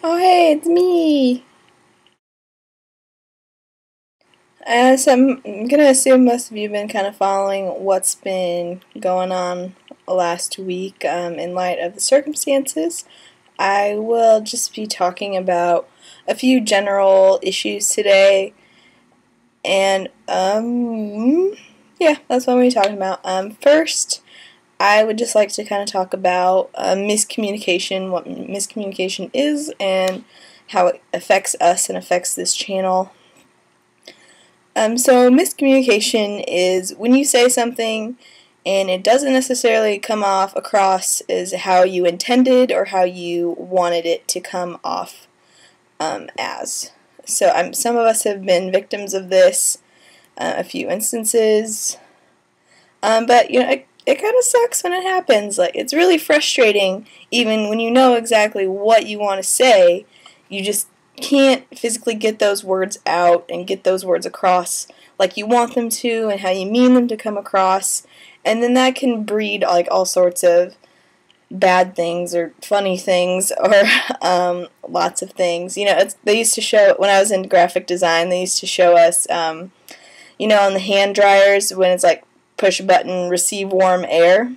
Oh hey, it's me! So I'm gonna assume most of you have been kind of following what's been going on last week in light of the circumstances. I will just be talking about a few general issues today, and yeah, that's what I'm going to be talking about. First, I would just like to kind of talk about miscommunication, what miscommunication is, and how it affects us and affects this channel. So miscommunication is when you say something and it doesn't necessarily come off across as how you intended or how you wanted it to come off as. So some of us have been victims of this, a few instances, but you know it kind of sucks when it happens. Like, it's really frustrating, even when you know exactly what you want to say, you just can't physically get those words out and get those words across like you want them to and how you mean them to come across, and then that can breed like all sorts of bad things or funny things or lots of things. You know, they used to show, when I was in graphic design, they used to show us, you know, on the hand dryers when it's like push button, receive warm air,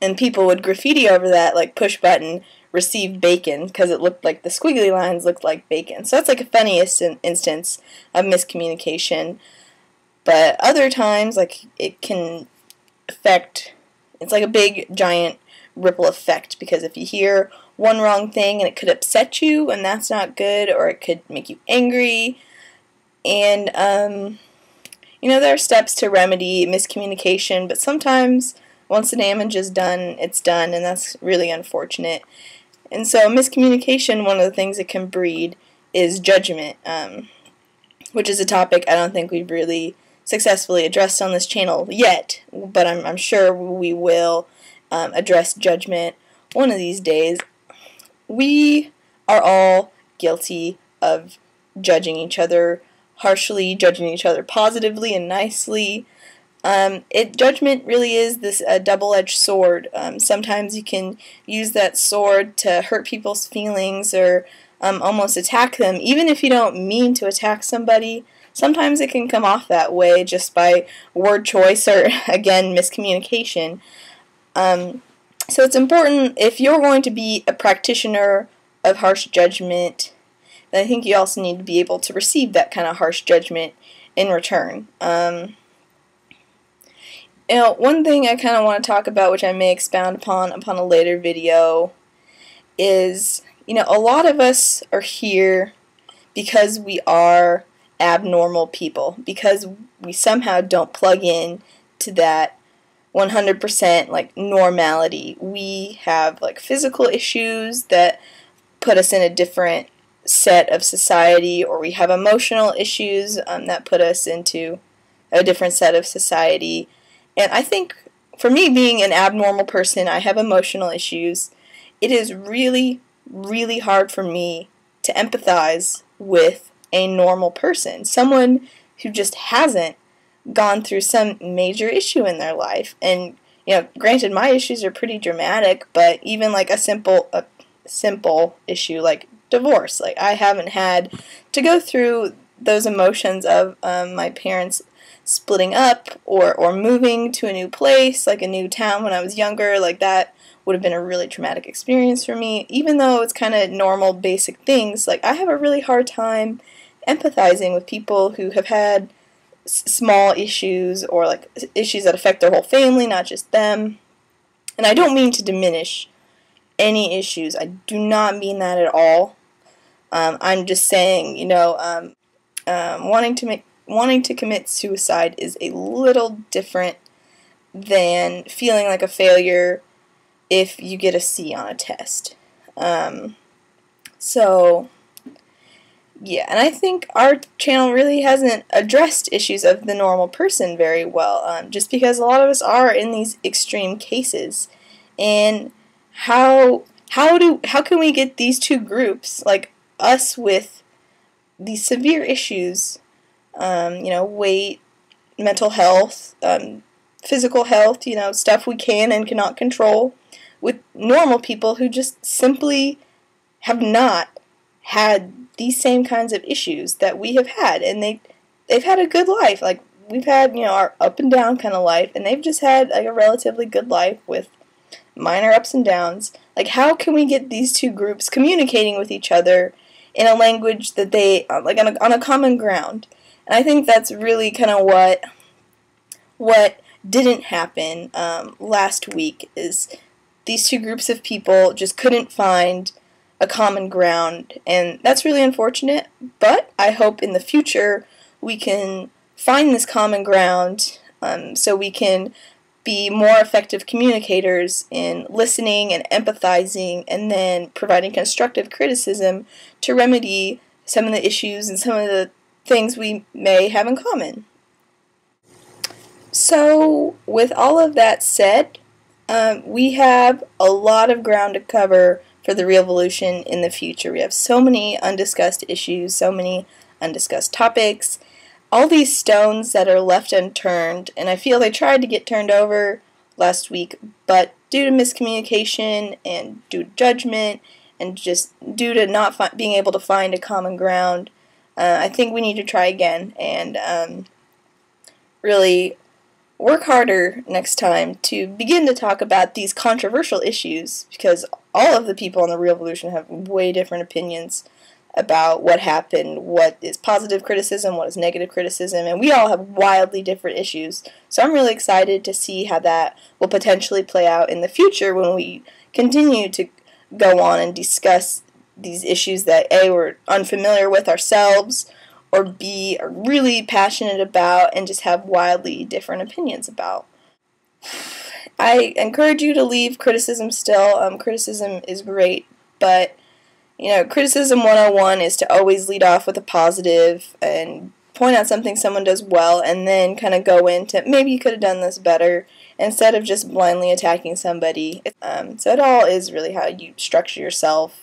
and people would graffiti over that like push button, receive bacon, because it looked like the squiggly lines looked like bacon. So that's like a funniest instance of miscommunication. But other times, like, it can affect, it's like a big giant ripple effect, because if you hear one wrong thing and it could upset you and that's not good, or it could make you angry. And you know, there are steps to remedy miscommunication, but sometimes once the damage is done, it's done, and that's really unfortunate. And so miscommunication, one of the things it can breed is judgment, which is a topic I don't think we've really successfully addressed on this channel yet, but I'm sure we will address judgment one of these days. We are all guilty of judging each other harshly, judging each other positively and nicely. Judgment really is this double-edged sword. Sometimes you can use that sword to hurt people's feelings or almost attack them, even if you don't mean to attack somebody. Sometimes it can come off that way just by word choice or, again, miscommunication. So it's important, if you're going to be a practitioner of harsh judgment, then I think you also need to be able to receive that kind of harsh judgment in return. You know, one thing I kind of want to talk about, which I may expound upon a later video, is, you know, a lot of us are here because we are abnormal people, because we somehow don't plug in to that 100% like normality. We have like physical issues that put us in a different set of society, or we have emotional issues that put us into a different set of society. And I think, for me, being an abnormal person, I have emotional issues. It is really, really hard for me to empathize with a normal person, someone who just hasn't gone through some major issue in their life. And, you know, granted, my issues are pretty dramatic, but even like a simple issue like divorce, like, I haven't had to go through those emotions of my parents splitting up or moving to a new place, like a new town when I was younger. Like, that would have been a really traumatic experience for me. Even though it's kind of normal, basic things, like, I have a really hard time empathizing with people who have had small issues, or like issues that affect their whole family, not just them. And I don't mean to diminish any issues. I do not mean that at all. I'm just saying, you know, wanting to commit suicide is a little different than feeling like a failure if you get a C on a test. So, yeah, and I think our channel really hasn't addressed issues of the normal person very well, just because a lot of us are in these extreme cases. And how can we get these two groups, like us with these severe issues, you know, weight, mental health, physical health, you know, stuff we can and cannot control, with normal people who just simply have not had these same kinds of issues that we have had, and they've had a good life. Like, we've had, our up and down kind of life, and they've just had like a relatively good life with minor ups and downs. Like, how can we get these two groups communicating with each other in a language that they, like, on a common ground? And I think that's really kind of what didn't happen last week, is these two groups of people just couldn't find a common ground, and that's really unfortunate, but I hope in the future we can find this common ground so we can be more effective communicators in listening and empathizing, and then providing constructive criticism to remedy some of the issues and some of the things we may have in common. So, with all of that said, we have a lot of ground to cover for the re-evolution in the future. We have so many undiscussed issues, so many undiscussed topics, all these stones that are left unturned, and I feel they tried to get turned over last week, but due to miscommunication and due to judgment and just due to not being able to find a common ground, I think we need to try again and really work harder next time to begin to talk about these controversial issues, because all of the people in the re-evolution have way different opinions about what happened, what is positive criticism, what is negative criticism, and we all have wildly different issues. So I'm really excited to see how that will potentially play out in the future when we continue to go on and discuss these issues that A, we're unfamiliar with ourselves, or B, are really passionate about and just have wildly different opinions about. I encourage you to leave criticism still. Criticism is great, but criticism 101 is to always lead off with a positive and point out something someone does well, and then kind of go into maybe you could have done this better, instead of just blindly attacking somebody. So it all is really how you structure yourself.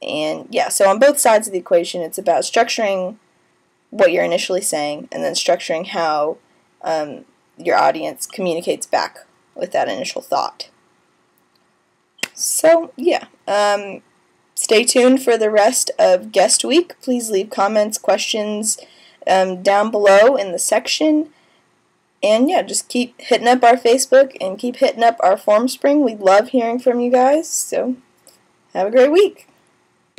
And yeah, so on both sides of the equation, it's about structuring what you're initially saying, and then structuring how your audience communicates back with that initial thought. So yeah, stay tuned for the rest of Guest Week. Please leave comments, questions down below in the section. And yeah, just keep hitting up our Facebook and keep hitting up our Form Spring. We love hearing from you guys. So have a great week.